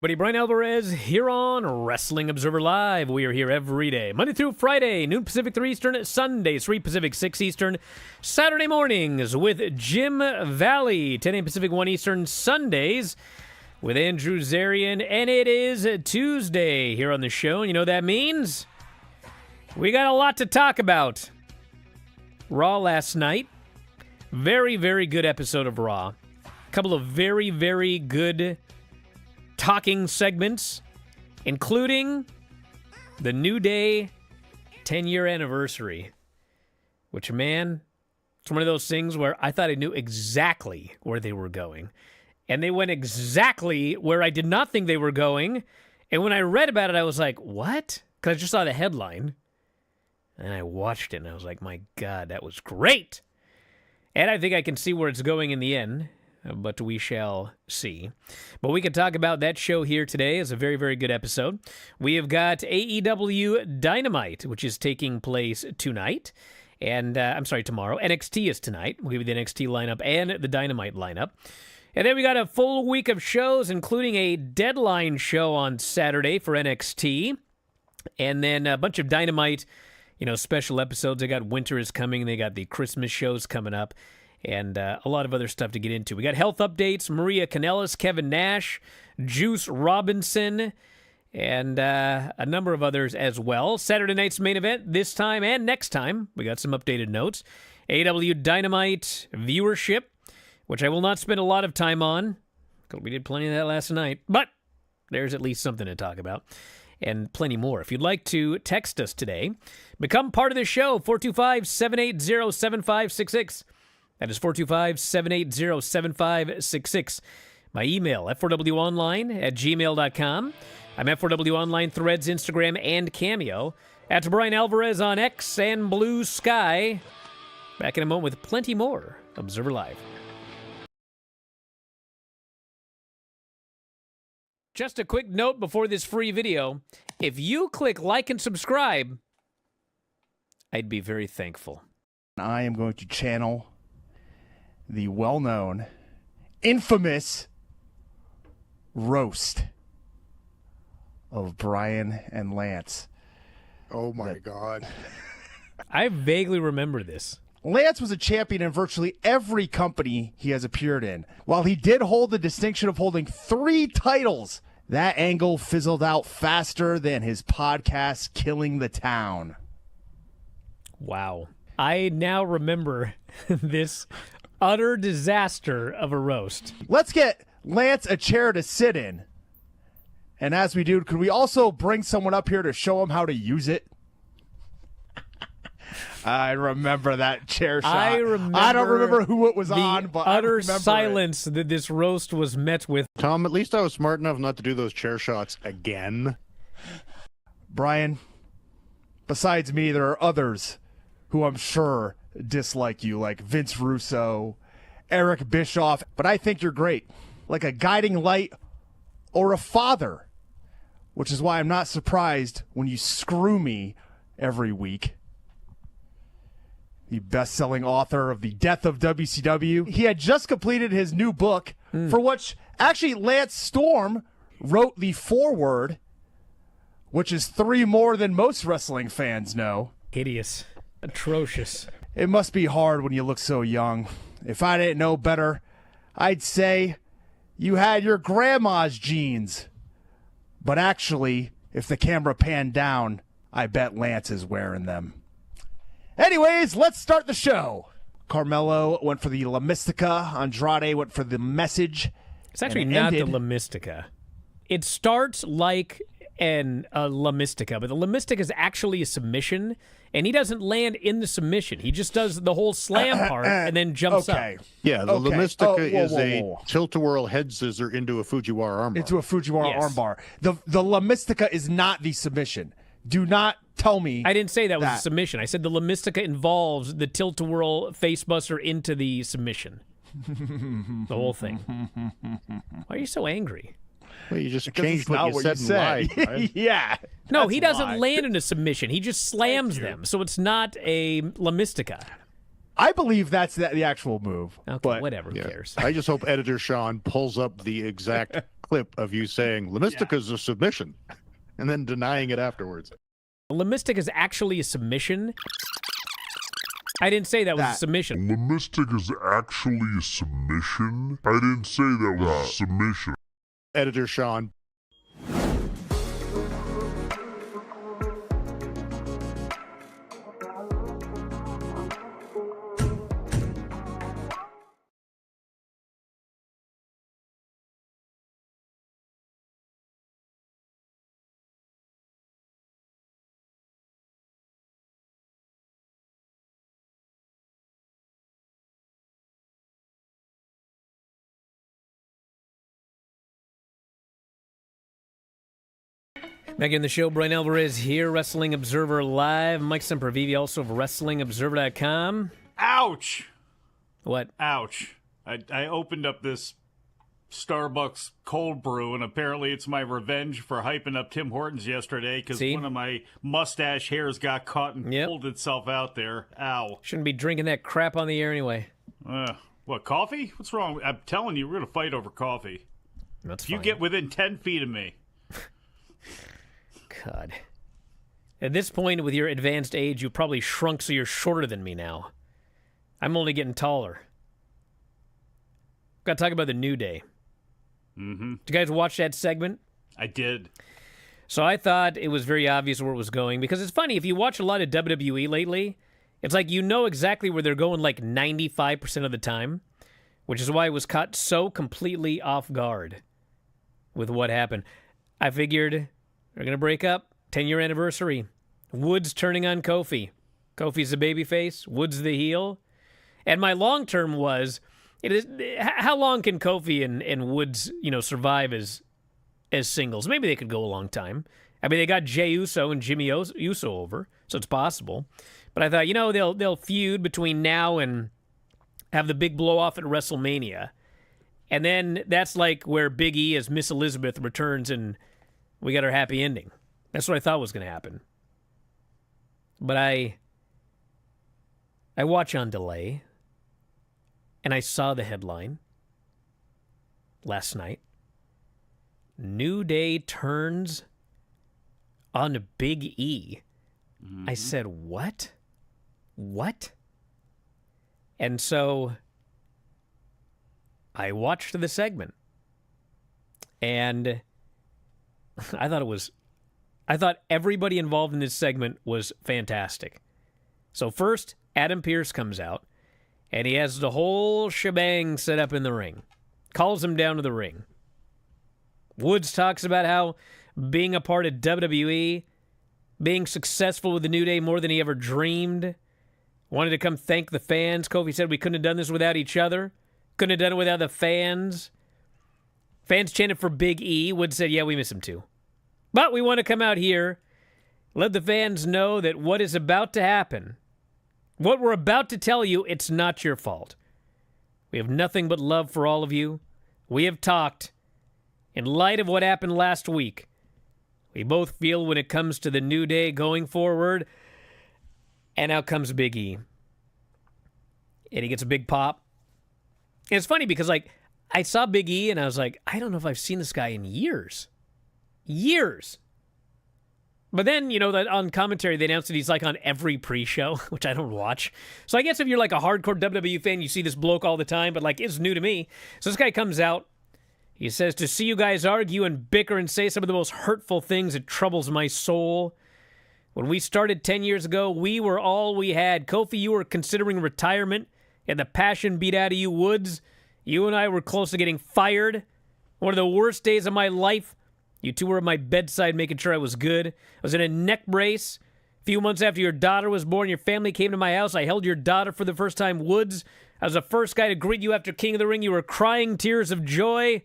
Buddy Bryan Alvarez here on Wrestling Observer Live. We are here every day, Monday through Friday, noon Pacific, 3 Eastern, Sundays, 3 Pacific, 6 Eastern, Saturday mornings with Jim Valley, 10 a.m. Pacific, 1 Eastern, Sundays with Andrew Zarian, and it is Tuesday here on the show. And you know what that means? We got a lot to talk about. Raw last night. Very, very good episode of Raw. A couple of very, very good talking segments, including the New Day 10-year anniversary, which, man, it's one of those things where I thought I knew exactly where they were going, and they went exactly where I did not think they were going, and when I read about it, I was like, what? Because I just saw the headline, and I watched it, and I was like, my God, that was great! And I think I can see where it's going in the end, but we shall see. But we can talk about that show here today. It's a very, very good episode. We have got AEW Dynamite, which is taking place tonight. And, tomorrow. NXT is tonight. We'll give you the NXT lineup and the Dynamite lineup. And then we got a full week of shows, including a deadline show on Saturday for NXT. And then a bunch of Dynamite, special episodes. They got Winter is Coming. They got the Christmas shows coming up. And a lot of other stuff to get into. We got health updates, Maria Kanellis, Kevin Nash, Juice Robinson, and a number of others as well. Saturday night's main event this time and next time. We got some updated notes. AEW Dynamite viewership, which I will not spend a lot of time on, because we did plenty of that last night. But there's at least something to talk about. And plenty more. If you'd like to text us today, become part of the show, 425-780-7566. That is 425-780-7566. My email, f4wonline@gmail.com. I'm F4W Online, Threads, Instagram, and Cameo. At Bryan Alvarez on X and Blue Sky. Back in a moment with plenty more. Observer Live. Just a quick note before this free video. If you click like and subscribe, I'd be very thankful. I am going to channel the well-known, infamous roast of Bryan and Lance. Oh, my God. I vaguely remember this. Lance was a champion in virtually every company he has appeared in. While he did hold the distinction of holding 3 titles, that angle fizzled out faster than his podcast, Killing the Town. Wow. I now remember this utter disaster of a roast. Let's get Lance a chair to sit in. And as we do, could we also bring someone up here to show him how to use it? I remember that chair shot. I don't remember who it was on, but utter silence that this roast was met with. Tom, at least I was smart enough not to do those chair shots again. Bryan, besides me, there are others who I'm sure dislike you, like Vince Russo, Eric Bischoff, but I think you're great, like a guiding light or a father, which is why I'm not surprised when you screw me every week. The best-selling author of The Death of WCW. He had just completed his new book, for which actually Lance Storm wrote the foreword, which is 3 more than most wrestling fans know. Hideous. Atrocious. It must be hard when you look so young. If I didn't know better, I'd say you had your grandma's jeans. But actually, if the camera panned down, I bet Lance is wearing them. Anyways, let's start the show. Carmelo went for the La Mystica. Andrade went for the Message. It's actually not the La Mystica. It starts like a La Mystica, but the La Mystica is actually a submission, and he doesn't land in the submission. He just does the whole slam part and then jumps up. Yeah, the La Mystica is a tilt-a-whirl head scissor into a Fujiwara armbar. Into a Fujiwara armbar. The La Mystica is not the submission. Do not tell me I didn't say that was a submission. I said the La Mystica involves the tilt-a-whirl facebuster into the submission. The whole thing. Why are you so angry? Well, you just changed what you said and lied, right? Yeah. No, he doesn't land in a submission. He just slams them. So it's not a La Mystica. I believe that's the actual move. Okay, but whatever. Who cares? I just hope editor Sean pulls up the exact clip of you saying La Mystica's a submission and then denying it afterwards. La Mystic is actually a submission. I didn't say that was a submission. The Mystic is actually a submission? I didn't say that was a submission. Editor Sean. Back in the show, Bryan Alvarez here, Wrestling Observer Live. Mike Sempervive, also of WrestlingObserver.com. Ouch! What? Ouch. I opened up this Starbucks cold brew, and apparently it's my revenge for hyping up Tim Hortons yesterday because one of my mustache hairs got caught and pulled itself out there. Ow. Shouldn't be drinking that crap on the air anyway. What, coffee? What's wrong? I'm telling you, we're going to fight over coffee. That's fine. You get within 10 feet of me. God. At this point, with your advanced age, you've probably shrunk so you're shorter than me now. I'm only getting taller. Got to talk about the New Day. Mm-hmm. Did you guys watch that segment? I did. So I thought it was very obvious where it was going, because it's funny, if you watch a lot of WWE lately, it's like you know exactly where they're going like 95% of the time, which is why I was caught so completely off guard with what happened. I figured they're going to break up. 10-year anniversary. Woods turning on Kofi. Kofi's the babyface. Woods the heel. And my long term was, how long can Kofi and Woods, survive as singles? Maybe they could go a long time. I mean, they got Jey Uso and Jimmy Uso over, so it's possible. But I thought, they'll feud between now and have the big blow off at WrestleMania. And then that's like where Big E as Miss Elizabeth returns and we got our happy ending. That's what I thought was going to happen. But I watch on delay, and I saw the headline last night. New Day turns on Big E. Mm-hmm. I said, what? What? And so I watched the segment, and I thought everybody involved in this segment was fantastic. So first, Adam Pearce comes out, and he has the whole shebang set up in the ring. Calls him down to the ring. Woods talks about how being a part of WWE, being successful with the New Day more than he ever dreamed, wanted to come thank the fans. Kofi said we couldn't have done this without each other. Couldn't have done it without the fans. Fans chanted for Big E. Woods said, yeah, we miss him too. But we want to come out here, let the fans know that what is about to happen, what we're about to tell you, it's not your fault. We have nothing but love for all of you. We have talked. In light of what happened last week, we both feel when it comes to the New Day going forward, and out comes Big E. And he gets a big pop. And it's funny because, I saw Big E, and I was like, I don't know if I've seen this guy in years. Years. But then, that on commentary, they announced that he's on every pre-show, which I don't watch. So I guess if you're a hardcore WWE fan, you see this bloke all the time, but it's new to me. So this guy comes out. He says, to see you guys argue and bicker and say some of the most hurtful things, it troubles my soul. When we started 10 years ago, we were all we had. Kofi, you were considering retirement, and the passion beat out of you, Woods. You and I were close to getting fired. One of the worst days of my life. You two were at my bedside making sure I was good. I was in a neck brace. A few months after your daughter was born, your family came to my house. I held your daughter for the first time, Woods. I was the first guy to greet you after King of the Ring. You were crying tears of joy.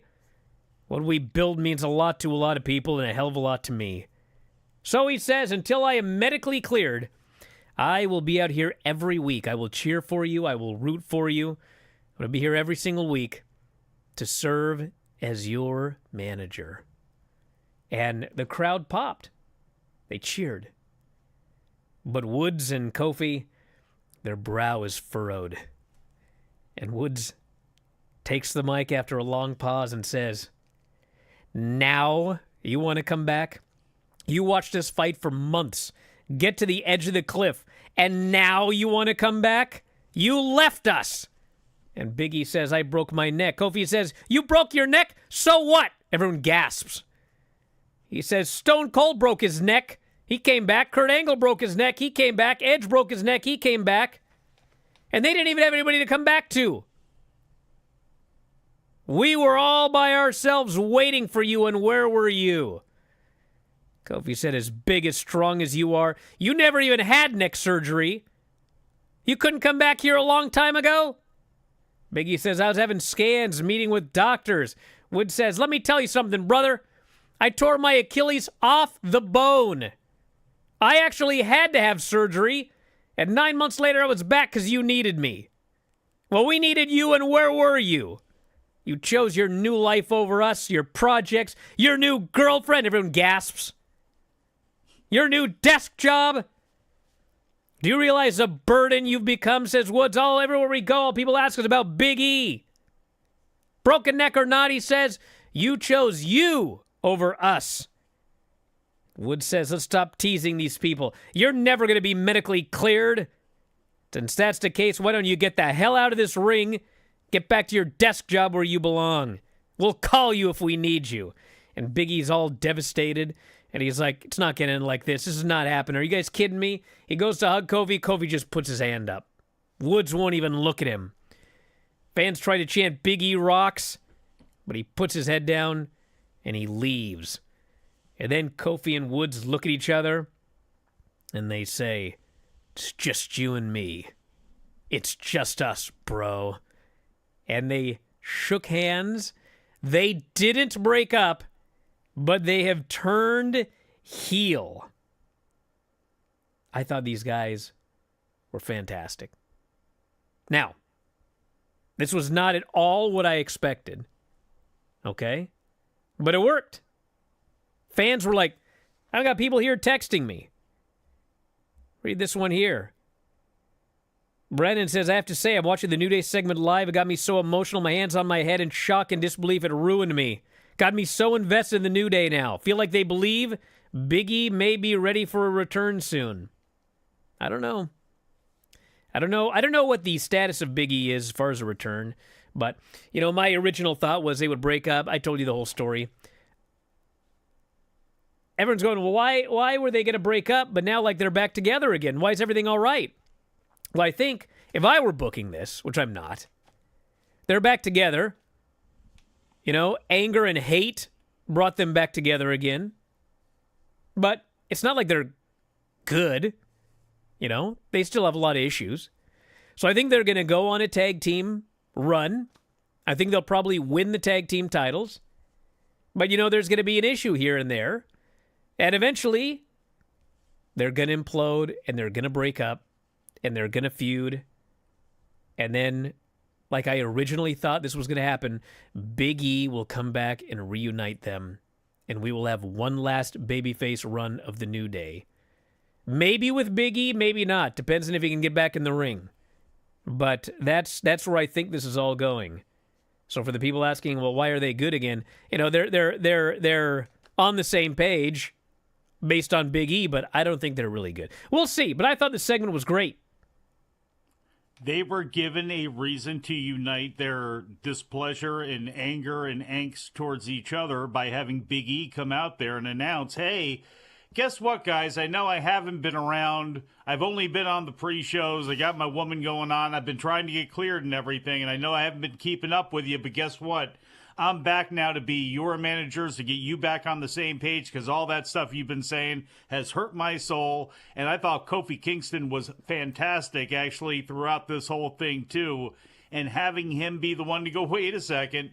What we build means a lot to a lot of people and a hell of a lot to me. So he says, until I am medically cleared, I will be out here every week. I will cheer for you. I will root for you. I'm going to be here every single week to serve as your manager. And the crowd popped. They cheered. But Woods and Kofi, their brow is furrowed. And Woods takes the mic after a long pause and says, Now you want to come back? You watched us fight for months, get to the edge of the cliff, and now you want to come back? You left us. And Big E says, I broke my neck. Kofi says, you broke your neck? So what? Everyone gasps. He says, Stone Cold broke his neck. He came back. Kurt Angle broke his neck. He came back. Edge broke his neck. He came back. And they didn't even have anybody to come back to. We were all by ourselves waiting for you, and where were you? Kofi said, as big, as strong as you are, you never even had neck surgery. You couldn't come back here a long time ago? Big E says, I was having scans, meeting with doctors. Wood says, let me tell you something, brother. I tore my Achilles off the bone. I actually had to have surgery, and 9 months later I was back because you needed me. Well, we needed you, and where were you? You chose your new life over us, your projects, your new girlfriend. Everyone gasps. Your new desk job. Do you realize the burden you've become, says Woods? All everywhere we go, all people ask us about Big E. Broken neck or not, he says, you chose you over us. Woods says, let's stop teasing these people. You're never going to be medically cleared. Since that's the case, why don't you get the hell out of this ring, get back to your desk job where you belong. We'll call you if we need you. And Big E's all devastated. And he's like, it's not going to end like this. This is not happening. Are you guys kidding me? He goes to hug Kofi. Kofi just puts his hand up. Woods won't even look at him. Fans try to chant Big E rocks, but he puts his head down and he leaves. And then Kofi and Woods look at each other and they say, it's just you and me. It's just us, bro. And they shook hands. They didn't break up, but they have turned heel. I thought these guys were fantastic. Now, this was not at all what I expected. Okay? But it worked. Fans were like, I've got people here texting me. Read this one here. Brennan says, I have to say, I'm watching the New Day segment live. It got me so emotional. My hands on my head in shock and disbelief. It ruined me. Got me so invested in the New Day now. Feel like they believe Big E may be ready for a return soon. I don't know. I don't know what the status of Big E is as far as a return. But, you know, my original thought was they would break up. I told you the whole story. Everyone's going, well, why were they going to break up? But now, like, they're back together again. Why is everything all right? Well, I think if I were booking this, which I'm not, they're back together. You know, anger and hate brought them back together again. But it's not like they're good. You know, they still have a lot of issues. So I think they're going to go on a tag team run. I think they'll probably win the tag team titles. But, you know, there's going to be an issue here and there. And eventually, they're going to implode, and they're going to break up, and they're going to feud. And then, like I originally thought this was going to happen, Big E will come back and reunite them, and we will have one last babyface run of the New Day. Maybe with Big E, maybe not. Depends on if he can get back in the ring. But that's where I think this is all going. So for the people asking, well, why are they good again? You know, they're on the same page based on Big E, but I don't think they're really good. We'll see. But I thought the segment was great. They were given a reason to unite their displeasure and anger and angst towards each other by having Big E come out there and announce, hey, guess what, guys? I know I haven't been around. I've only been on the pre-shows. I got my woman going on. I've been trying to get cleared and everything, and I know I haven't been keeping up with you, but guess what? I'm back now to be your managers, to get you back on the same page, because all that stuff you've been saying has hurt my soul. And I thought Kofi Kingston was fantastic, actually, throughout this whole thing, too. And having him be the one to go, wait a second,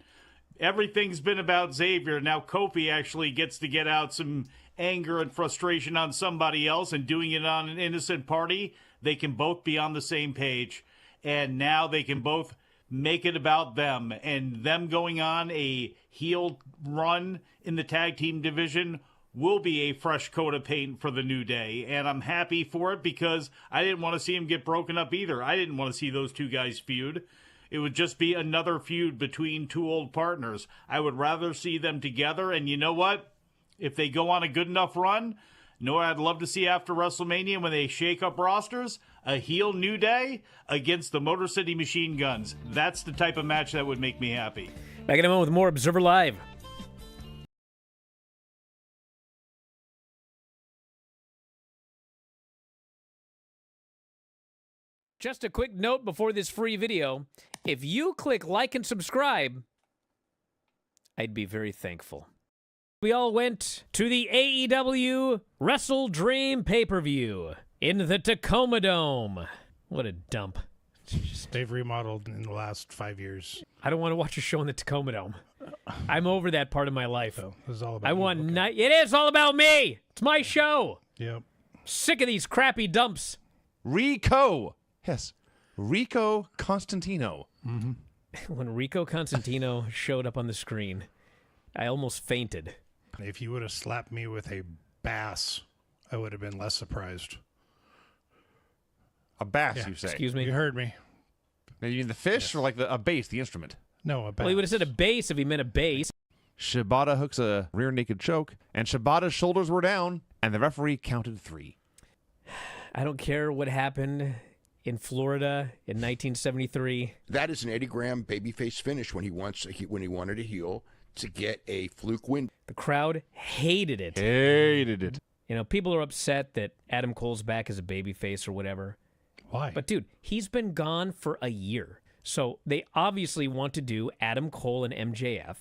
everything's been about Xavier. Now Kofi actually gets to get out some anger and frustration on somebody else and doing it on an innocent party. They can both be on the same page. And now they can both make it about them, and them going on a heel run in the tag team division will be a fresh coat of paint for the New Day. And I'm happy for it because I didn't want to see them get broken up either. I didn't want to see those two guys feud. It would just be another feud between two old partners. I would rather see them together, and you know what? If they go on a good enough run, I'd love to see after WrestleMania when they shake up rosters, a heel New Day against the Motor City Machine Guns. That's the type of match that would make me happy. Back in a moment with more Observer Live. Just a quick note before this free video. If you click like and subscribe, I'd be very thankful. We all went to the AEW WrestleDream pay-per-view in the Tacoma Dome. What a dump. They've remodeled in the last 5 years. I don't want to watch a show in the Tacoma Dome. I'm over that part of my life. So this is all about I you. want Okay. It is all about me. It's my show. Yep. Sick of these crappy dumps. Rico. Yes. Rico Constantino. When Rico Constantino showed up on the screen, I almost fainted. If you would have slapped me with a bass, I would have been less surprised. A bass, Yeah. you say? Excuse me? You heard me. Now, you mean the fish or like a bass, the instrument? No, a bass. Well, he would have said a bass if he meant a bass. Shibata hooks a rear naked choke, and Shibata's shoulders were down, and the referee counted 3. I don't care what happened in Florida in 1973. That is an Eddie Graham babyface finish when he wanted a heel to get a fluke win. The crowd hated it. Hated it. You know, people are upset that Adam Cole's back as a babyface or whatever. Why? But, dude, he's been gone for a year. So they obviously want to do Adam Cole and MJF.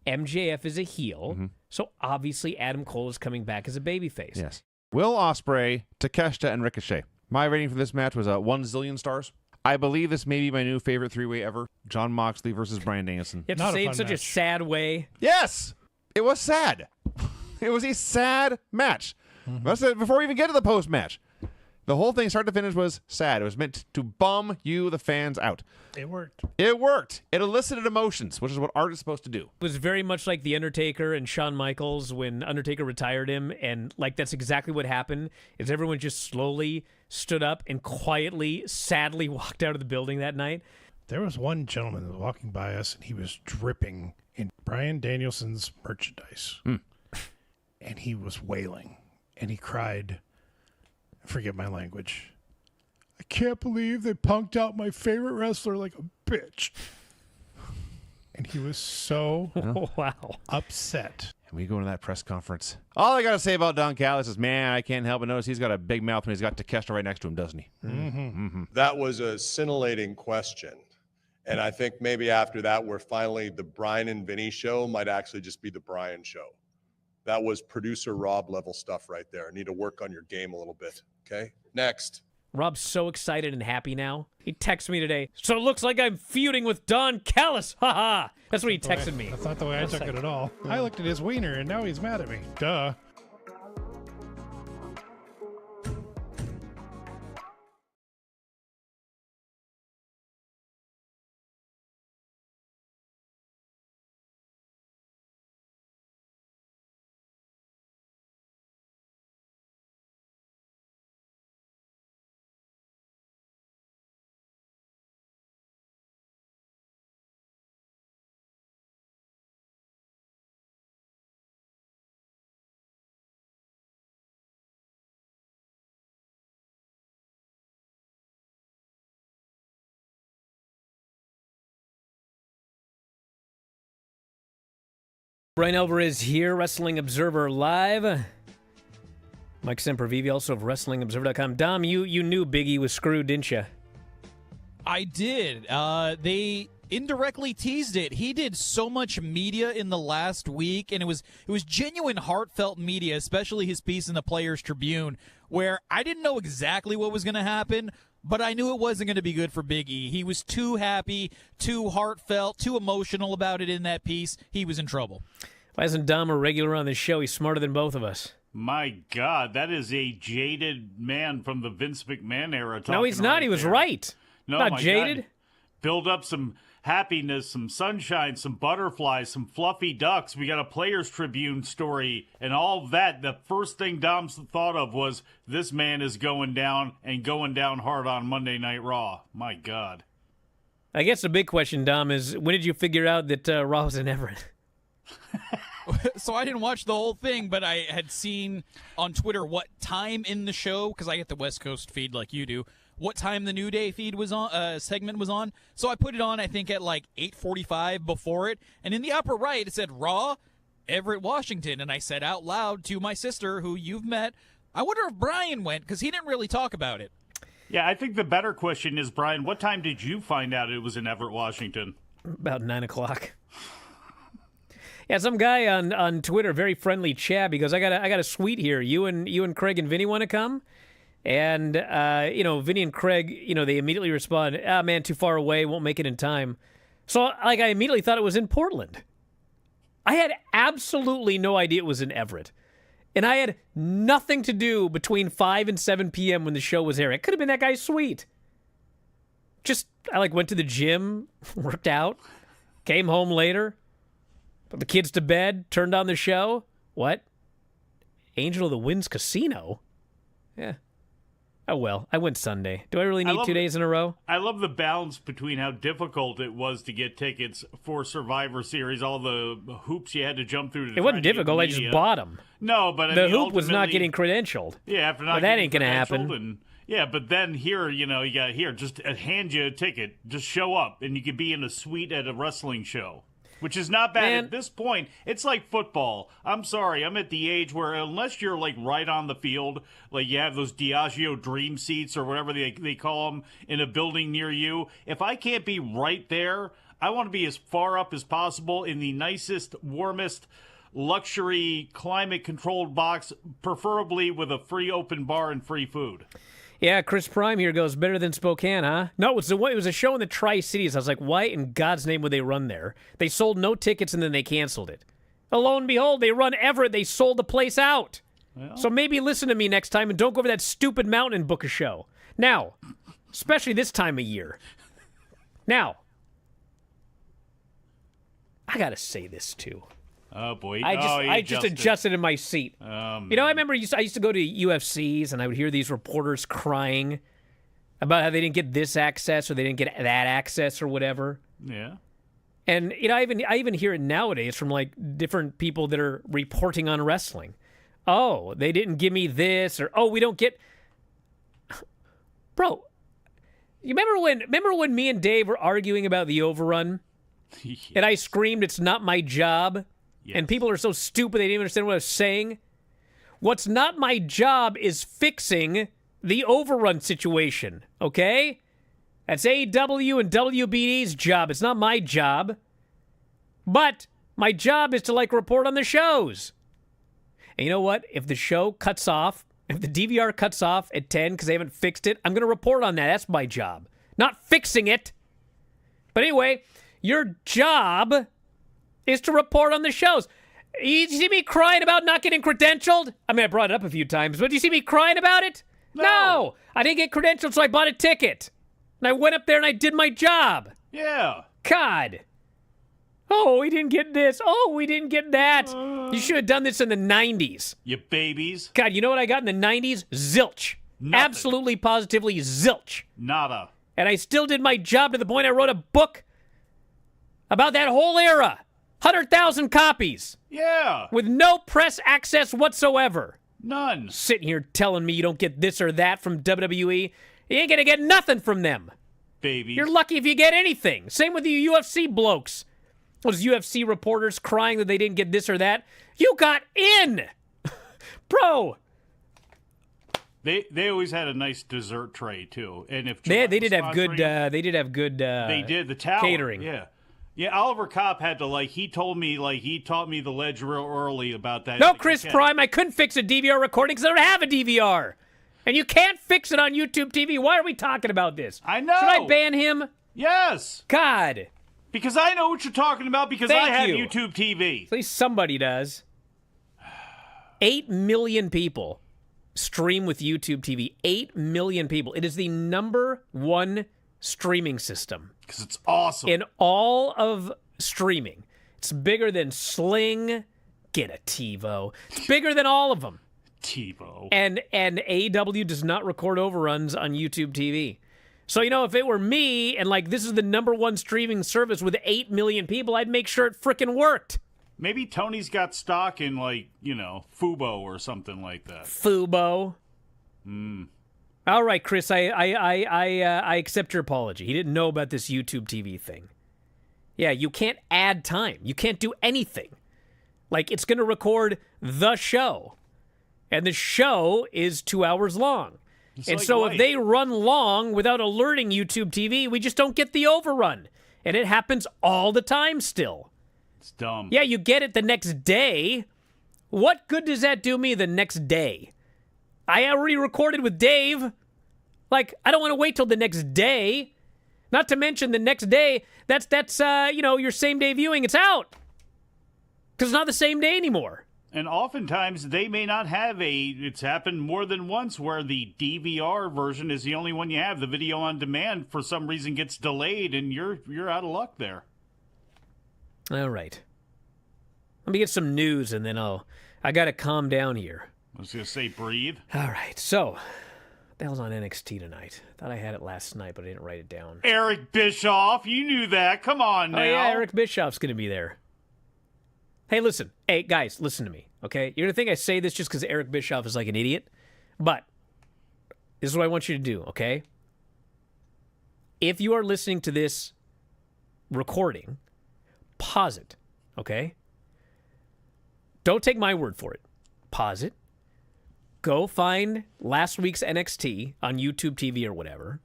MJF is a heel. So obviously Adam Cole is coming back as a babyface. Yes. Will Ospreay, Takeshita, and Ricochet. My rating for this match was 1 zillion stars. I believe this may be my new favorite 3-way ever. John Moxley versus Bryan Danielson. You have Not to a say it fun in such a match. sad way. Yes! It was sad. It was a sad match. That's it. Before we even get to the post-match, the whole thing, start to finish, was sad. It was meant to bum you, the fans, out. It worked. It worked. It elicited emotions, which is what art is supposed to do. It was very much like The Undertaker and Shawn Michaels when Undertaker retired him, and like that's exactly what happened, is everyone just slowly stood up and quietly, sadly walked out of the building that night. There was one gentleman that was walking by us, and he was dripping in Bryan Danielson's merchandise. And he was wailing, and he cried, forget my language, I can't believe they punked out my favorite wrestler like a bitch. And he was so Wow. upset. And we go into that press conference. All I got to say about Don Callis is, man, I can't help but notice he's got a big mouth when he's got Takeshita right next to him, doesn't he? That was a scintillating question. And I think maybe after that, we're finally, the Bryan and Vinny show might actually just be the Bryan show. That was producer Rob level stuff right there. Need to work on your game a little bit. Okay. Next. Rob's so excited and happy now. He texted me today. So it looks like I'm feuding with Don Callis. Ha ha. That's what he texted me. That's not the way I took it at all. I looked at his wiener, and now he's mad at me. Duh. Bryan Alvarez here, Wrestling Observer Live. Mike Sempervive, also of WrestlingObserver.com. Dom, you knew Big E was screwed, didn't you? I did. They indirectly teased it. He did so much media in the last week, and it was genuine, heartfelt media, especially his piece in the Players Tribune, where I didn't know exactly what was going to happen, but I knew it wasn't going to be good for Big E. He was too happy, too heartfelt, too emotional about it in that piece. He was in trouble. Why isn't Dom a regular on this show? He's smarter than both of us. My God, that is a jaded man from the Vince McMahon era. No, he's not. He was right. No, not my jaded. God. Build up some happiness, some sunshine, some butterflies, some fluffy ducks. We got a Players Tribune story and all that. The first thing Dom thought of was this man is going down and going down hard on Monday Night Raw. My God. I guess the big question, Dom, is when did you figure out that Raw was in Everett? So I didn't watch the whole thing, but I had seen on Twitter what time in the show, because I get the West Coast feed like you do, what time the New Day feed was on, segment was on. So I put it on, I think, at like 8:45 before it, and in the upper right it said Raw, Everett, Washington, and I said out loud to my sister, who you've met, I wonder if Brian went, because he didn't really talk about it. Yeah, I think the better question is, Brian, what time did you find out it was in Everett, Washington? About 9 o'clock. Yeah, some guy on Twitter, very friendly chap. He goes, I got a suite here. You and Craig and Vinny want to come? And Vinny and Craig, they immediately respond, man, too far away, won't make it in time. So I immediately thought it was in Portland. I had absolutely no idea it was in Everett. And I had nothing to do between 5 and 7 p.m. when the show was airing. It could have been that guy's suite. I went to the gym, worked out, came home later, put the kids to bed, turned on the show. What? Angel of the Winds Casino? Yeah. Oh, well, I went Sunday. Do I really need 2 days in a row? I love the balance between how difficult it was to get tickets for Survivor Series, all the hoops you had to jump through. It wasn't difficult. I just bought them. No, but the hoop was not getting credentialed. Yeah, after not that ain't going to happen. Yeah, but then here, you got just hand you a ticket. Just show up, and you could be in a suite at a wrestling show. Which is not bad. At this point. It's like football. I'm sorry. I'm at the age where unless you're right on the field, like you have those Diageo dream seats or whatever they call them in a building near you, if I can't be right there, I want to be as far up as possible in the nicest, warmest, luxury, climate-controlled box, preferably with a free open bar and free food. Yeah, Chris Prime here goes, better than Spokane, huh? No, it was a show in the Tri-Cities. I was like, why in God's name would they run there? They sold no tickets and then they canceled it. Lo and behold, they run Everett. They sold the place out. Well. So maybe listen to me next time and don't go over that stupid mountain and book a show. Now, especially this time of year. Now, I got to say this too. Oh, boy. I just adjusted in my seat. I remember I used to go to UFCs, and I would hear these reporters crying about how they didn't get this access or they didn't get that access or whatever. Yeah. And I even hear it nowadays from different people that are reporting on wrestling. Oh, they didn't give me this, or we don't get. Bro, you remember when me and Dave were arguing about the overrun, yes. And I screamed, "It's not my job." Yes. And people are so stupid they didn't even understand what I was saying. What's not my job is fixing the overrun situation, okay? That's AEW and WBD's job. It's not my job. But my job is to, report on the shows. And you know what? If the show cuts off, if the DVR cuts off at 10 because they haven't fixed it, I'm going to report on that. That's my job. Not fixing it. But anyway, your job is to report on the shows. You see me crying about not getting credentialed? I mean, I brought it up a few times, but do you see me crying about it? No! I didn't get credentialed, so I bought a ticket. And I went up there and I did my job. Yeah. God. Oh, we didn't get this. Oh, we didn't get that. You should have done this in the 90s. You babies. God, you know what I got in the 90s? Zilch. Nothing. Absolutely, positively zilch. Nada. And I still did my job to the point I wrote a book about that whole era. 100,000 copies. Yeah. With no press access whatsoever. None. Sitting here telling me you don't get this or that from WWE. You ain't going to get nothing from them. Baby. You're lucky if you get anything. Same with you UFC blokes. Those UFC reporters crying that they didn't get this or that. You got in. Bro. They always had a nice dessert tray too. And if they did have good they did the tower catering. Yeah. Yeah, Oliver Kopp had to, he taught me the ledge real early about that. No, Chris Prime, I couldn't fix a DVR recording because I don't have a DVR. And you can't fix it on YouTube TV. Why are we talking about this? I know. Should I ban him? Yes. God. Because I know what you're talking about because I have YouTube TV. At least somebody does. 8 million people stream with YouTube TV. 8 million people. It is the #1 streaming system. Because it's awesome. In all of streaming. It's bigger than Sling. Get a TiVo. It's bigger than all of them. TiVo. And AEW does not record overruns on YouTube TV. So, if it were me and, this is the #1 streaming service with 8 million people, I'd make sure it frickin' worked. Maybe Tony's got stock in, Fubo or something like that. Fubo. All right, Chris, I accept your apology. He didn't know about this YouTube TV thing. Yeah, you can't add time. You can't do anything. It's going to record the show. And the show is 2 hours long. If they run long without alerting YouTube TV, we just don't get the overrun. And it happens all the time still. It's dumb. Yeah, you get it the next day. What good does that do me the next day? I already recorded with Dave. I don't want to wait till the next day. Not to mention the next day, that's your same-day viewing. It's out. Because it's not the same day anymore. And oftentimes, they may not have it's happened more than once where the DVR version is the only one you have. The video on demand, for some reason, gets delayed, and you're out of luck there. All right. Let me get some news, and then I got to calm down here. I was going to say breathe. All right, so, what the hell's on NXT tonight? Thought I had it last night, but I didn't write it down. Eric Bischoff, you knew that. Come on now. Oh, yeah, Eric Bischoff's going to be there. Hey, listen. Hey, guys, listen to me, okay? You're going to think I say this just because Eric Bischoff is like an idiot, but this is what I want you to do, okay? If you are listening to this recording, pause it, okay? Don't take my word for it. Pause it. Go find last week's NXT on YouTube TV or whatever.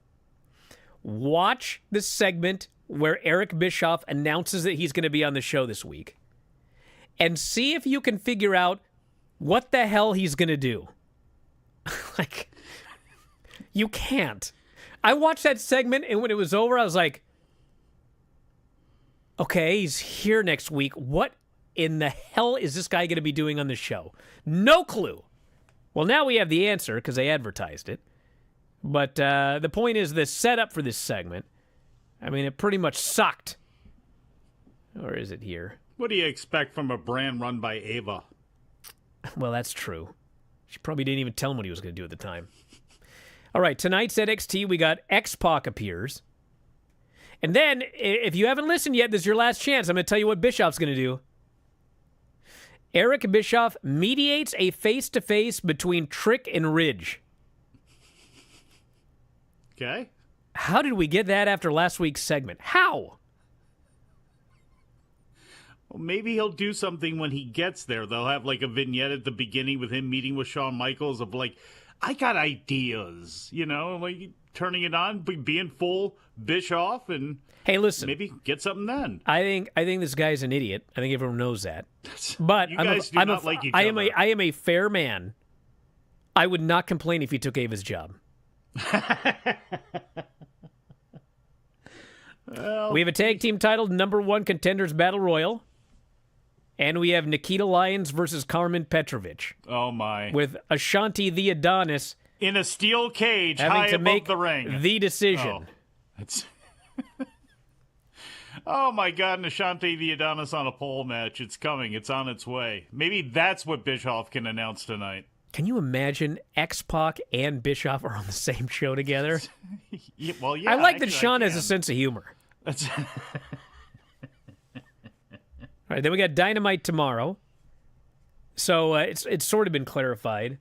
Watch the segment where Eric Bischoff announces that he's going to be on the show this week. And see if you can figure out what the hell he's going to do. You can't. I watched that segment, and when it was over, I was like, okay, he's here next week. What in the hell is this guy going to be doing on the show? No clue. Well, now we have the answer because they advertised it. But the point is the setup for this segment, it pretty much sucked. Or is it here? What do you expect from a brand run by Ava? Well, that's true. She probably didn't even tell him what he was going to do at the time. All right, tonight's NXT, we got X-Pac appears. And then, if you haven't listened yet, this is your last chance. I'm going to tell you what Bischoff's going to do. Eric Bischoff mediates a face-to-face between Trick and Ridge. Okay. How did we get that after last week's segment? How? Well, maybe he'll do something when he gets there. They'll have a vignette at the beginning with him meeting with Shawn Michaels of I got ideas, turning it on, being full Bischoff, and hey, listen, maybe get something then. I think this guy's an idiot. I think everyone knows that. But you guys do not like each other. I am a fair man. I would not complain if he took Ava's job. Well, we have a tag team titled #1 Contenders Battle Royal. And we have Nikita Lyons versus Carmen Petrovich. Oh, my. With Ashanti the Adonis. In a steel cage high above make the ring. The decision. Oh, that's... oh, my God. And Ashanti the Adonis on a pole match. It's coming. It's on its way. Maybe that's what Bischoff can announce tonight. Can you imagine X-Pac and Bischoff are on the same show together? Well, yeah. I like that Sean has a sense of humor. That's... All right, then we got Dynamite tomorrow. So it's sort of been clarified.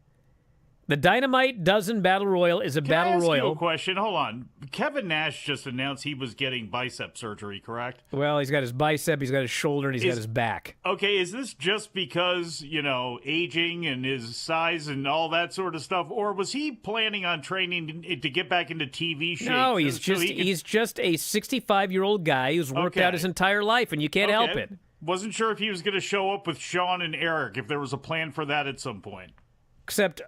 The Dynamite Dozen Battle Royal is a battle royal. Can I ask you a question? Hold on. Kevin Nash just announced he was getting bicep surgery, correct? Well, he's got his bicep, he's got his shoulder, and he's got his back. Okay, is this just because, aging and his size and all that sort of stuff? Or was he planning on training to get back into TV shape? No, he's just a 65-year-old guy who's worked out his entire life, and you can't help it. Wasn't sure if he was going to show up with Sean and Eric, if there was a plan for that at some point. Except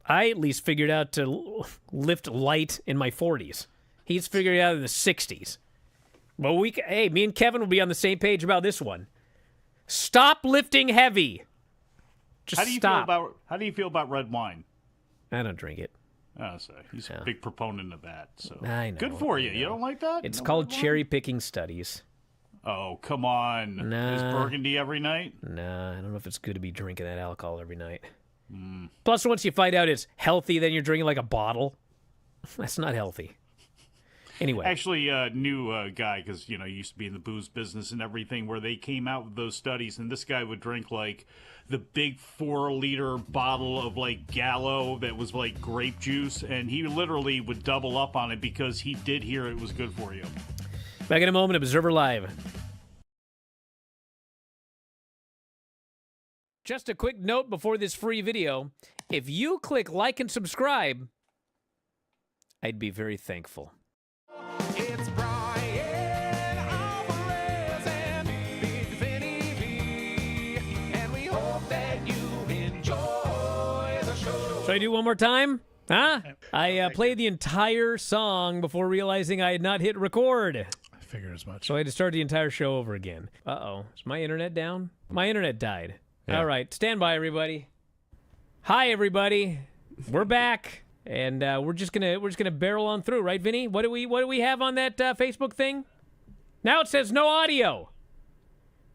I at least figured out to lift light in my 40s. He's figured it out in the 60s. But me and Kevin will be on the same page about this one. Stop lifting heavy. Just stop. How do you feel about red wine? I don't drink it. Oh, sorry. He's a big proponent of that. So I know. Good for you. You don't like that? It's called cherry-picking studies. Oh, come on. Nah. Is Burgundy every night? Nah, I don't know if it's good to be drinking that alcohol every night. Plus, once you find out it's healthy, then you're drinking like a bottle. That's not healthy. Anyway. Actually, new guy, because, he used to be in the booze business and everything, where they came out with those studies, and this guy would drink, like, the big 4-liter bottle of, like, Gallo that was, like, grape juice, and he literally would double up on it because he did hear it was good for you. Back in a moment, Observer Live. Just a quick note before this free video. If you click like and subscribe, I'd be very thankful. It's Bryan Alvarez and Big Vinny V, and we hope that you enjoy the show. Should I do one more time? Huh? I played the entire song before realizing I had not hit record. I figured as much. So I had to start the entire show over again. Uh-oh. Is my internet down? My internet died. Yeah. All right. Stand by, everybody. Hi, everybody. We're back. And we're just gonna barrel on through, right, Vinny? What do we have on that Facebook thing? Now it says no audio.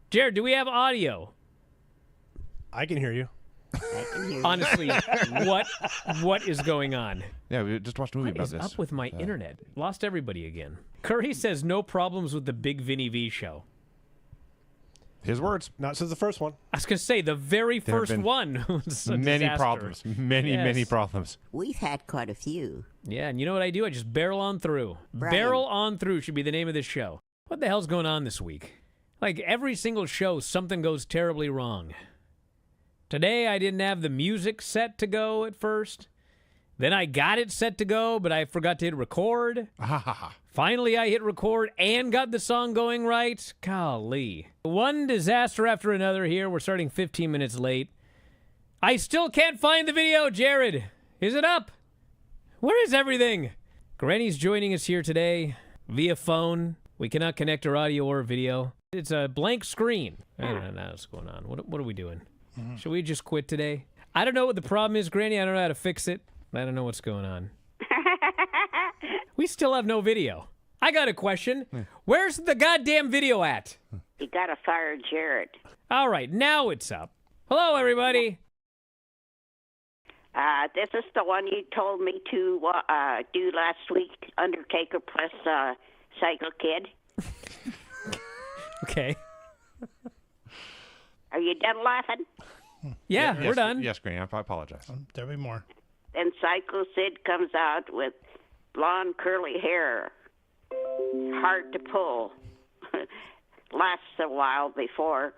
Jared, do we have audio? I can hear you. Honestly, what is going on? Yeah, we just watched a movie about this. What is up with my internet? Lost everybody again. Curry says no problems with the Big Vinny V show. His words. Not since the first one. I was going to say, the very first one was a many disaster. problems. Many problems. We've had quite a few. Yeah, and you know what I do? I just barrel on through. Bryan. Barrel on through should be the name of this show. What the hell's going on this week? Like, every single show, something goes terribly wrong. Today, I didn't have the music set to go at first. Then I got it set to go, but I forgot to hit record. Finally, I hit record and got the song going right. Golly. One disaster after another here. We're starting 15 minutes late. I still can't find the video, Jared. Is it up? Where is everything? Granny's joining us here today via phone. We cannot connect our audio or video. It's a blank screen. I don't know what's going on. What are we doing? Should we just quit today? I don't know what the problem is, Granny. I don't know how to fix it. I don't know what's going on. We still have no video. I got a question. Where's the goddamn video at? You gotta fire Jared. All right, now it's up. Hello, everybody. This is the one you told me to do last week, Undertaker plus Psycho Kid. Okay. Are you done laughing? Yeah, we're done. Yes, Granny, I apologize. There'll be more. Then Psycho Sid comes out with blonde curly hair. Hard to pull. Lasts a while before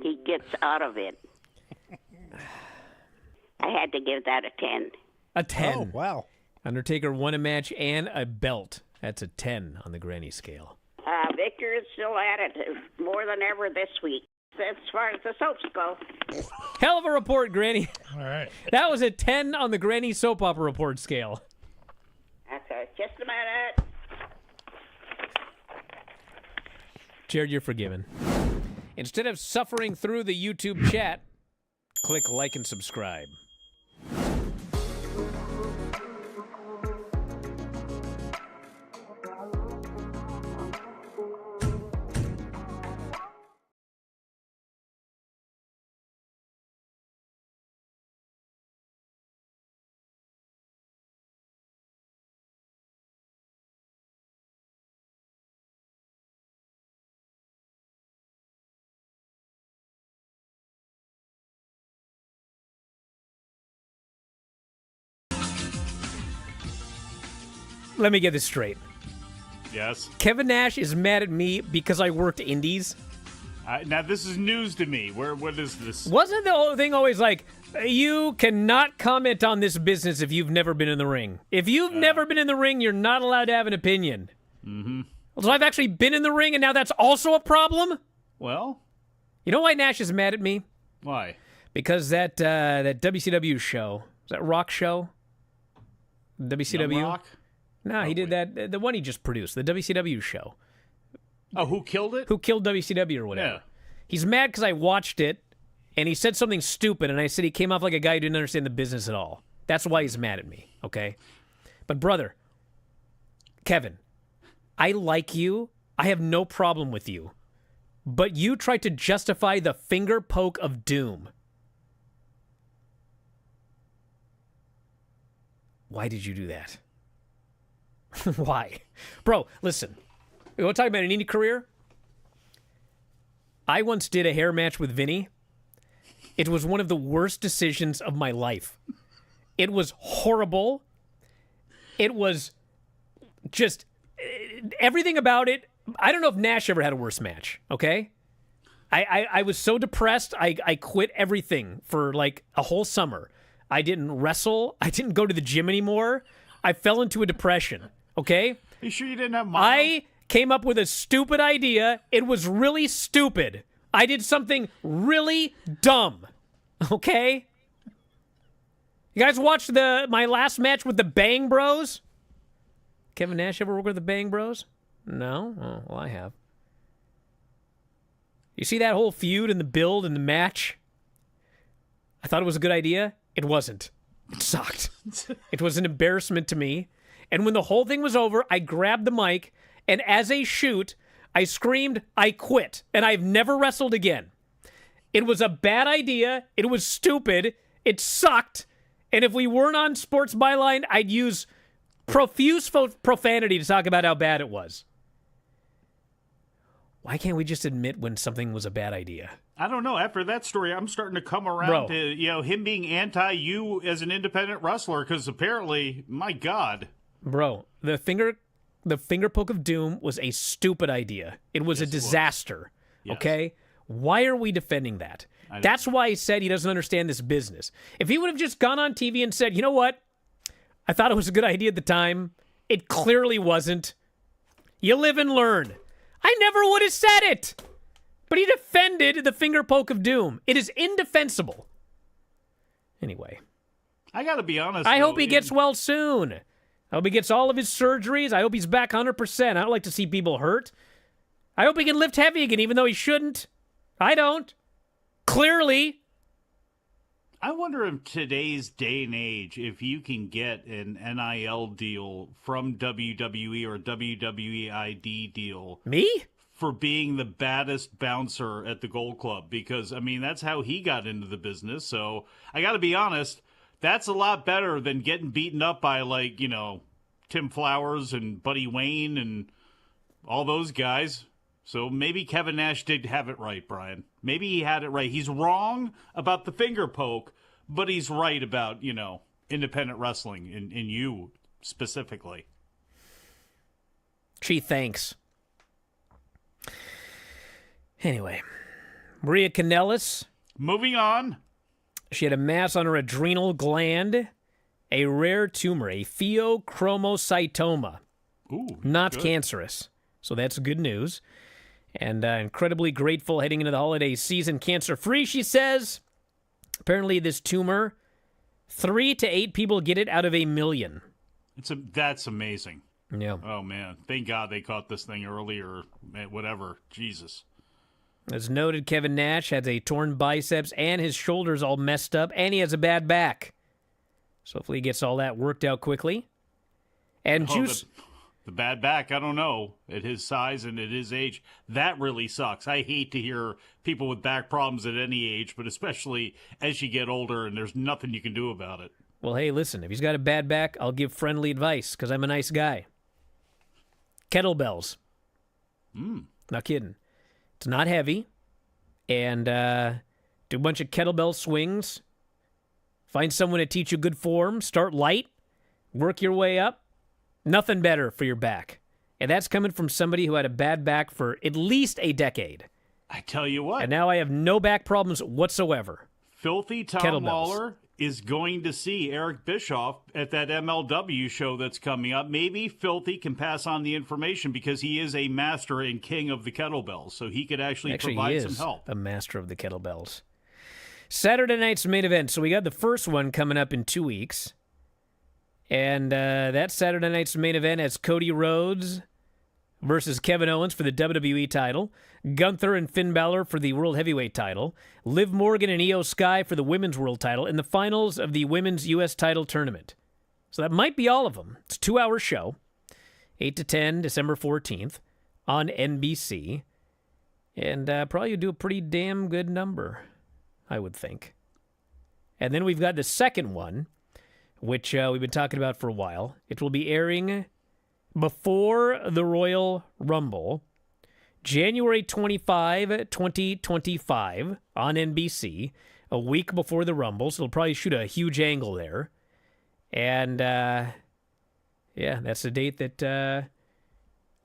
he gets out of it. I had to give that a 10. A 10. Oh, wow. Undertaker won a match and a belt. That's a 10 on the Granny scale. Victor is still at it more than ever this week, as far as the soaps go. Hell of a report, Granny. All right. That was a 10 on the Granny soap opera report scale. Okay, just a minute. Jared, you're forgiven. Instead of suffering through the YouTube chat, click like and subscribe. Let me get this straight. Yes. Kevin Nash is mad at me because I worked indies. Now, this is news to me. What is this? Wasn't the whole thing always like, you cannot comment on this business if you've never been in the ring? If you've never been in the ring, you're not allowed to have an opinion. Mm-hmm. So I've actually been in the ring, and now that's also a problem? Well? You know why Nash is mad at me? Why? Because that WCW show, that Rock show? WCW? Young Rock? No, he did that, the one he just produced, the WCW show. Oh, who killed it? Who killed WCW or whatever. Yeah. He's mad because I watched it, and he said something stupid, and I said he came off like a guy who didn't understand the business at all. That's why he's mad at me, okay? But brother, Kevin, I like you. I have no problem with you. But you tried to justify the finger poke of doom. Why did you do that? Why? Bro, listen. You want to talk about an indie career? I once did a hair match with Vinny. It was one of the worst decisions of my life. It was horrible. It was just everything about it. I don't know if Nash ever had a worse match, okay? I was so depressed, I quit everything for like a whole summer. I didn't wrestle. I didn't go to the gym anymore. I fell into a depression, okay? You sure you didn't have mono? I came up with a stupid idea. It was really stupid. I did something really dumb, okay? You guys watched my last match with the Bang Bros? Kevin Nash ever work with the Bang Bros? No? Oh, well, I have. You see that whole feud and the build and the match? I thought it was a good idea. It wasn't. It sucked. It was an embarrassment to me. And when the whole thing was over, I grabbed the mic, and as a shoot, I screamed, I quit, and I've never wrestled again. It was a bad idea. It was stupid. It sucked. And if we weren't on Sports Byline, I'd use profuse profanity to talk about how bad it was. Why can't we just admit when something was a bad idea? I don't know. After that story, I'm starting to come around to him being anti-you as an independent wrestler, because apparently, my God. Bro, the finger poke of doom was a stupid idea. It was a disaster, okay? Why are we defending that? That's why he said he doesn't understand this business. If he would have just gone on TV and said, you know what? I thought it was a good idea at the time. It clearly wasn't. You live and learn. I never would have said it. But he defended the finger poke of doom. It is indefensible. Anyway. I got to be honest. I hope he gets well soon. I hope he gets all of his surgeries. I hope he's back 100%. I don't like to see people hurt. I hope he can lift heavy again, even though he shouldn't. I don't. Clearly. I wonder in today's day and age if you can get an NIL deal from WWE or WWE ID deal. Me? For being the baddest bouncer at the Gold Club. Because, I mean, that's how he got into the business. So, I got to be honest, that's a lot better than getting beaten up by, like, Tim Flowers and Buddy Wayne and all those guys. So maybe Kevin Nash did have it right, Brian. Maybe he had it right. He's wrong about the finger poke, but he's right about, independent wrestling and you specifically. Gee, thanks. Anyway, Maria Kanellis. Moving on. She had a mass on her adrenal gland, a rare tumor, a pheochromocytoma. Ooh, not good. Cancerous. So that's good news. And incredibly grateful heading into the holiday season. Cancer-free, she says. Apparently this tumor, 3 to 8 people get it out of 1 million. That's amazing. Yeah. Oh, man. Thank God they caught this thing earlier. Whatever. Jesus. As noted, Kevin Nash has a torn biceps and his shoulders all messed up, and he has a bad back. So hopefully he gets all that worked out quickly. And Juice... The bad back, I don't know, at his size and at his age, that really sucks. I hate to hear people with back problems at any age, but especially as you get older and there's nothing you can do about it. Well, hey, listen, if he's got a bad back, I'll give friendly advice, because I'm a nice guy. Kettlebells. Not kidding. It's not heavy. And do a bunch of kettlebell swings. Find someone to teach you good form. Start light. Work your way up. Nothing better for your back. And that's coming from somebody who had a bad back for at least a decade. I tell you what. And now I have no back problems whatsoever. Filthy Tom Lawler is going to see Eric Bischoff at that MLW show that's coming up. Maybe Filthy can pass on the information because he is a master and king of the kettlebells. So he could actually provide some help. A master of the kettlebells. Saturday night's main event. So we got the first one coming up in 2 weeks. And that Saturday night's main event has Cody Rhodes versus Kevin Owens for the WWE title, Gunther and Finn Balor for the World Heavyweight title, Liv Morgan and Io Sky for the Women's World title, in the finals of the Women's U.S. title tournament. So that might be all of them. It's a 2-hour show, 8 to 10, December 14th, on NBC. And probably do a pretty damn good number, I would think. And then we've got the second one, which we've been talking about for a while. It will be airing before the Royal Rumble, January 25, 2025, on NBC, a week before the Rumble, so they'll probably shoot a huge angle there. And, that's the date that,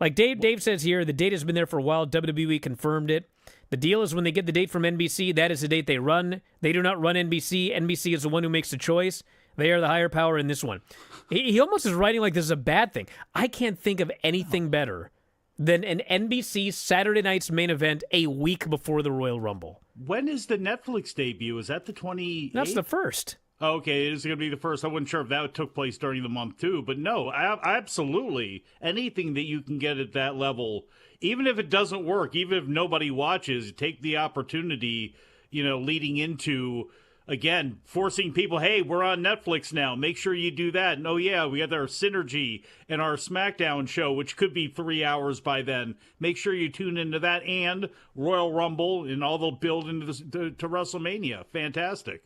like Dave says here, the date has been there for a while. WWE confirmed it. The deal is when they get the date from NBC, that is the date they run. They do not run NBC. NBC is the one who makes the choice. They are the higher power in this one. He almost is writing like this is a bad thing. I can't think of anything better than an NBC Saturday night's main event a week before the Royal Rumble. When is the Netflix debut? Is that the 28th? That's the first. Okay, it is going to be the first. I wasn't sure if that took place during the month too, but no, absolutely. Anything that you can get at that level, even if it doesn't work, even if nobody watches, take the opportunity, leading into, again, forcing people, hey, we're on Netflix now. Make sure you do that. And, oh, yeah, we got our Synergy and our SmackDown show, which could be 3 hours by then. Make sure you tune into that and Royal Rumble and all they'll build into to WrestleMania. Fantastic.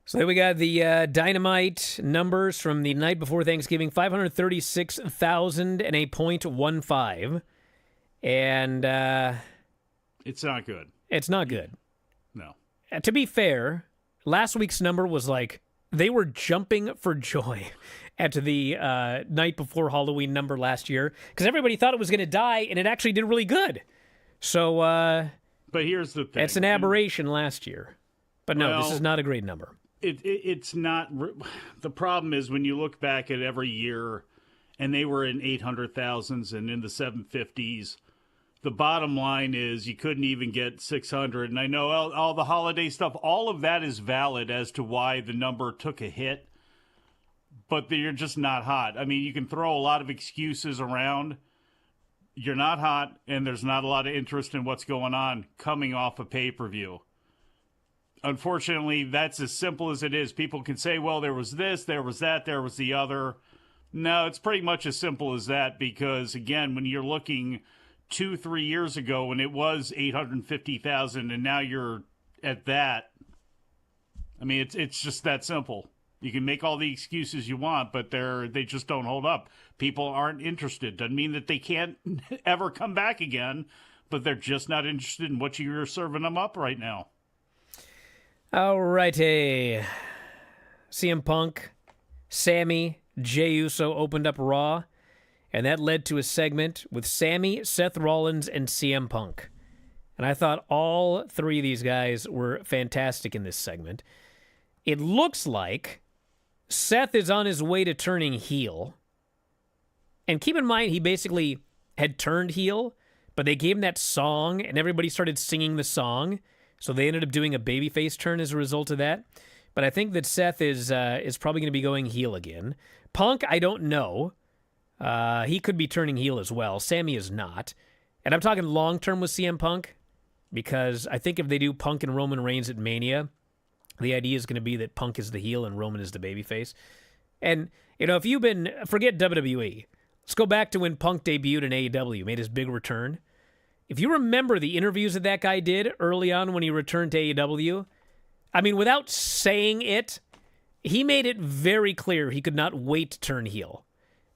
So then we got the Dynamite numbers from the night before Thanksgiving, 536,000 and a .15. And it's not good. It's not good. No. To be fair, last week's number was like they were jumping for joy at the night before Halloween number last year because everybody thought it was going to die, and it actually did really good. So, but here's the thing: it's an aberration last year. But no, well, this is not a great number. It's not. The problem is when you look back at every year, and they were in 800,000s and in the 750s. The bottom line is you couldn't even get 600. And I know all the holiday stuff, all of that is valid as to why the number took a hit. But you're just not hot. I mean, you can throw a lot of excuses around. You're not hot, and there's not a lot of interest in what's going on coming off a pay-per-view. Unfortunately, that's as simple as it is. People can say, well, there was this, there was that, there was the other. No, it's pretty much as simple as that because, again, when you're looking 2-3 years ago when it was 850,000 and now you're at that, I mean, it's just that simple. You can make all the excuses you want, but they just don't hold up. People aren't interested. Doesn't mean that they can't ever come back again, but they're just not interested in what you're serving them up right now. All righty. CM Punk, Sammy, Jey Uso opened up Raw, and that led to a segment with Sammy, Seth Rollins, and CM Punk. And I thought all three of these guys were fantastic in this segment. It looks like Seth is on his way to turning heel. And keep in mind, he basically had turned heel, but they gave him that song, and everybody started singing the song. So they ended up doing a babyface turn as a result of that. But I think that Seth is probably going to be going heel again. Punk, I don't know. He could be turning heel as well. Sammy is not. And I'm talking long-term with CM Punk, because I think if they do Punk and Roman Reigns at Mania, the idea is going to be that Punk is the heel and Roman is the babyface. And, if you've been, forget WWE, let's go back to when Punk debuted in AEW, made his big return. If you remember the interviews that guy did early on when he returned to AEW, I mean, without saying it, he made it very clear he could not wait to turn heel.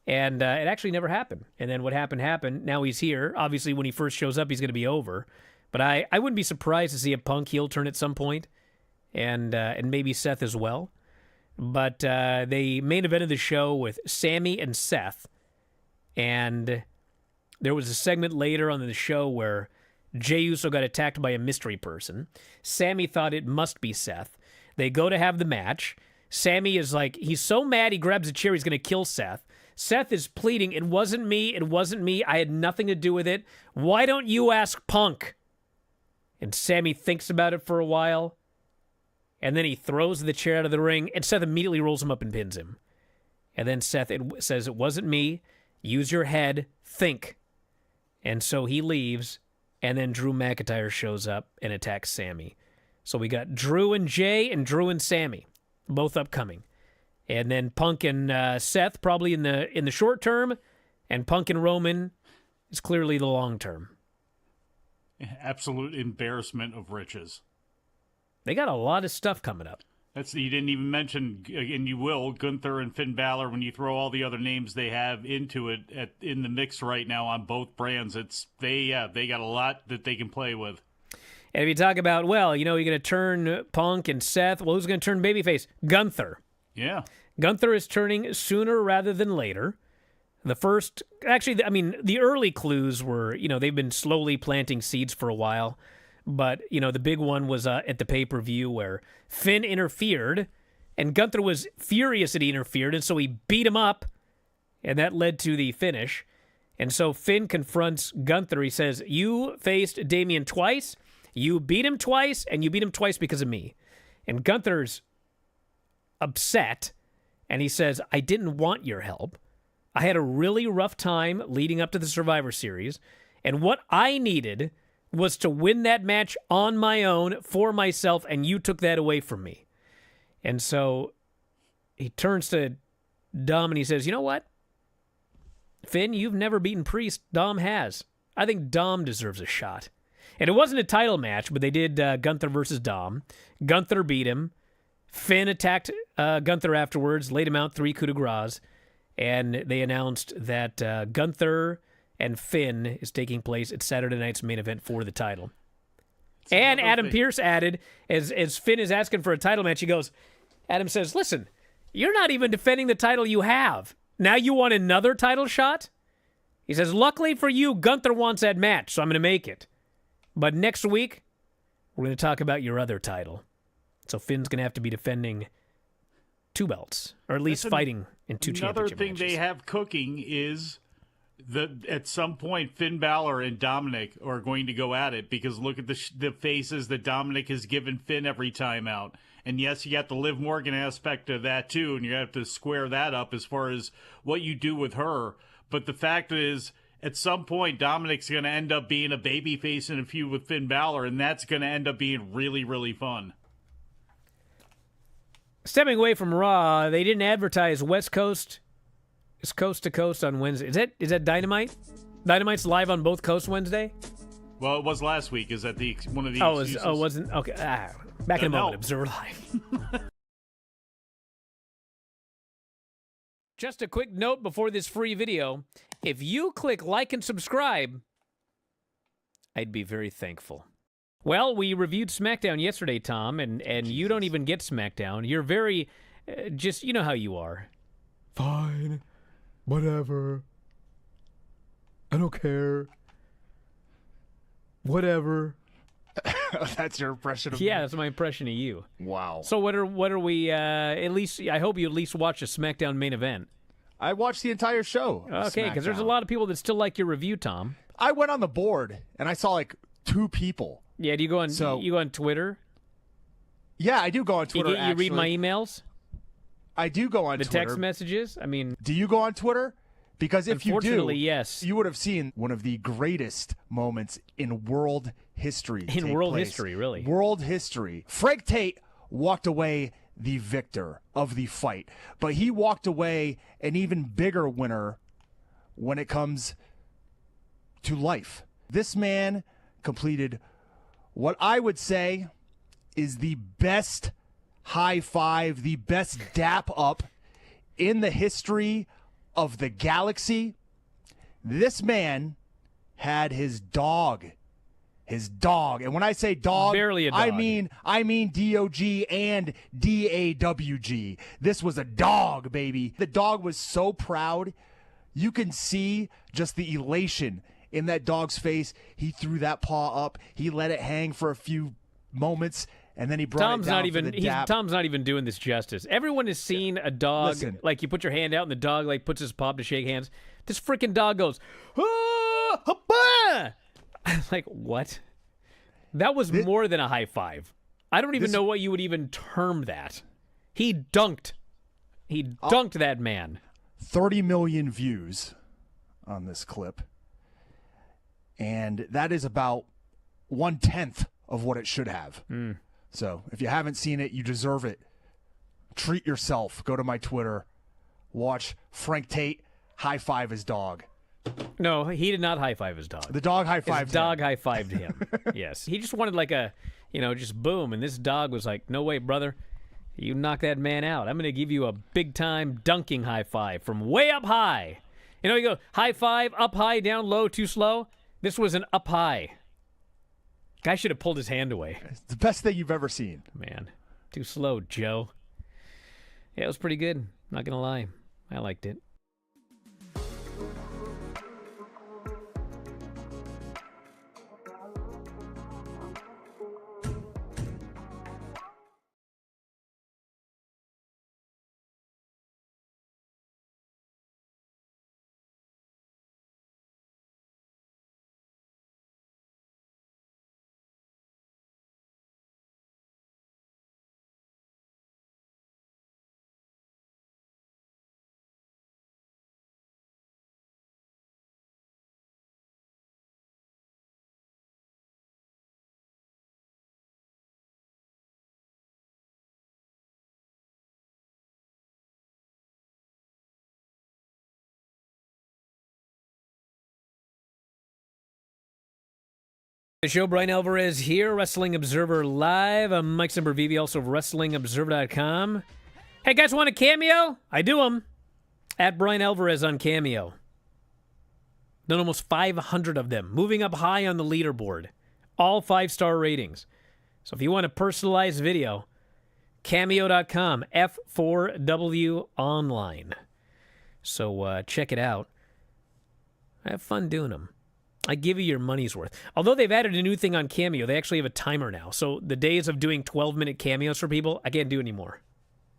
And it actually never happened. And then what happened. Now he's here. Obviously, when he first shows up, he's going to be over. But I wouldn't be surprised to see a Punk heel turn at some point, and maybe Seth as well. But they main evented the show with Sammy and Seth. And there was a segment later on the show where Jey Uso got attacked by a mystery person. Sammy thought it must be Seth. They go to have the match. Sammy is like, he's so mad he grabs a chair, he's going to kill Seth. Seth is pleading, it wasn't me, I had nothing to do with it. Why don't you ask Punk? And Sammy thinks about it for a while, and then he throws the chair out of the ring, and Seth immediately rolls him up and pins him. And then Seth says, it wasn't me, use your head, think. And so he leaves, and then Drew McIntyre shows up and attacks Sammy. So we got Drew and Jay and Drew and Sammy, both upcoming. And then Punk and Seth probably in the short term, and Punk and Roman is clearly the long term. Absolute embarrassment of riches. They got a lot of stuff coming up. You didn't even mention, and you will, Gunther and Finn Balor. When you throw all the other names they have into it in the mix right now on both brands, they got a lot that they can play with. And if you talk about, well, you're going to turn Punk and Seth, well, who's going to turn babyface? Gunther. Yeah. Gunther is turning sooner rather than later. The early clues were, they've been slowly planting seeds for a while. But, the big one was at the pay-per-view where Finn interfered, and Gunther was furious that he interfered, and so he beat him up, and that led to the finish. And so Finn confronts Gunther. He says, you faced Damian twice, you beat him twice, and you beat him twice because of me. And Gunther's upset, and he says, I didn't want your help. I had a really rough time leading up to the Survivor Series, and what I needed was to win that match on my own for myself, and you took that away from me. And so he turns to Dom and he says, you know what? Finn, you've never beaten Priest. Dom has. I think Dom deserves a shot. And it wasn't a title match, but they did Gunther versus Dom. Gunther beat him. Finn attacked Gunther afterwards, laid him out 3 coup de grace, and they announced that Gunther and Finn is taking place at Saturday night's main event for the title. And Adam Pearce added, as Finn is asking for a title match, Adam says, listen, you're not even defending the title you have. Now you want another title shot? He says, luckily for you, Gunther wants that match, so I'm going to make it. But next week, we're going to talk about your other title. So Finn's going to have to be defending 2 belts, or at least fighting in 2 championship matches. Another thing they have cooking is at some point, Finn Balor and Dominic are going to go at it, because look at the faces that Dominic has given Finn every time out. And yes, you got the Liv Morgan aspect of that too, and you have to square that up as far as what you do with her. But the fact is, at some point, Dominic's going to end up being a babyface in a feud with Finn Balor, and that's going to end up being really, really fun. Stepping away from Raw, they didn't advertise West Coast. It's Coast to Coast on Wednesday. Is that Dynamite? Dynamite's live on both coasts Wednesday? Well, it was last week. Is that one of the excuses? It wasn't? Okay. Back in a moment. Observer Live. Just a quick note before this free video. If you click like and subscribe, I'd be very thankful. Well, we reviewed SmackDown yesterday, Tom, and you don't even get SmackDown. You're very, you know how you are. Fine. Whatever. I don't care. Whatever. That's your impression of me? Yeah, that's my impression of you. Wow. So what are we, at least, I hope you at least watch a SmackDown main event. I watched the entire show. Okay, because there's a lot of people that still like your review, Tom. I went on the board, and I saw 2 people. Yeah, do you go on Twitter? Yeah, I do go on Twitter, You read my emails? I do go on the Twitter. Text messages? I mean... Do you go on Twitter? Because if you do, yes. You would have seen one of the greatest moments in world history. In world history, really. World history. Frank Tate walked away the victor of the fight, but he walked away an even bigger winner when it comes to life. This man completed what I would say is the best high five, the best dap up in the history of the galaxy. This man had his dog. And when I say dog, barely a dog. I mean D-O-G and D-A-W-G. This was a dog, baby. The dog was so proud. You can see just the elation in that dog's face. He threw that paw up. He let it hang for a few moments, and then he brought it down for the dap. Tom's not even doing this justice. Everyone has seen a dog, Listen. like you put your hand out and the dog puts his paw up to shake hands. This freaking dog goes, ah, hapa! Like, what? That was more than a high five. I don't even know what you would even term that. He dunked. He dunked that man. 30 million views on this clip. And that is about 1/10 of what it should have. So if you haven't seen it, you deserve it. Treat yourself. Go to my Twitter. Watch Frank Tate high five his dog. No, he did not high five his dog. The dog high fived him. His dog high fived him. Yes. He just wanted just boom. And this dog was like, no way, brother. You knock that man out. I'm going to give you a big-time dunking high five from way up high. You know, you go high five, up high, down low, too slow. This was an up high. Guy should have pulled his hand away. It's the best thing you've ever seen. Man, too slow, Joe. Yeah, it was pretty good. Not going to lie. I liked it. The show, Bryan Alvarez here, Wrestling Observer Live. I'm Mike Sempervive, also of WrestlingObserver.com. Hey, guys, want a cameo? I do them. At Bryan Alvarez on Cameo. Done almost 500 of them, moving up high on the leaderboard. All 5-star ratings. So if you want a personalized video, Cameo.com, F4W online. So check it out. I have fun doing them. I give you your money's worth. Although they've added a new thing on Cameo, they actually have a timer now. So the days of doing 12-minute cameos for people, I can't do anymore.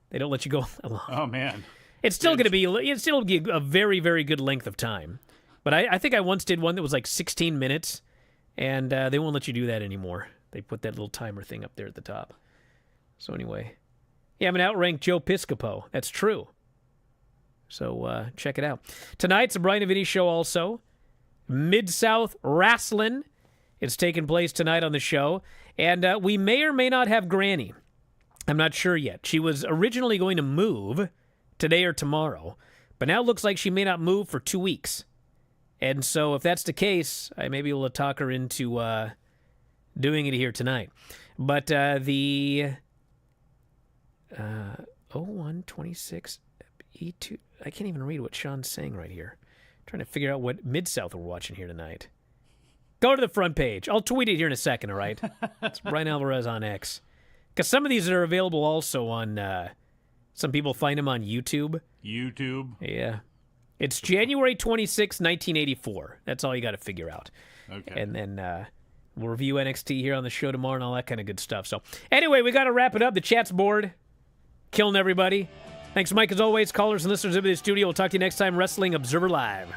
They don't let you go along. Oh, man. It's still going to be a very, very good length of time. But I think I once did one that was like 16 minutes, and they won't let you do that anymore. They put that little timer thing up there at the top. So anyway, yeah, I'm an outranked Joe Piscopo. That's true. So check it out. Tonight's the Bryan and Vinny show also. Mid-South Wrestling. It's taking place tonight on the show. And we may or may not have Granny. I'm not sure yet. She was originally going to move today or tomorrow, but now it looks like she may not move for 2 weeks. And so if that's the case, I may be able to talk her into doing it here tonight. But the 0126 E2, I can't even read what Sean's saying right here. Trying to figure out what Mid-South we're watching here tonight. Go to the front page. I'll tweet it here in a second, all right? It's Bryan Alvarez on X. Because some of these are available also on, some people find them on YouTube. YouTube. Yeah. It's January 26, 1984. That's all you got to figure out. Okay. And then we'll review NXT here on the show tomorrow and all that kind of good stuff. So anyway, we got to wrap it up. The chat's bored. Killing everybody. Thanks, Mike, as always. Callers and listeners in the studio. We'll talk to you next time. Wrestling Observer Live.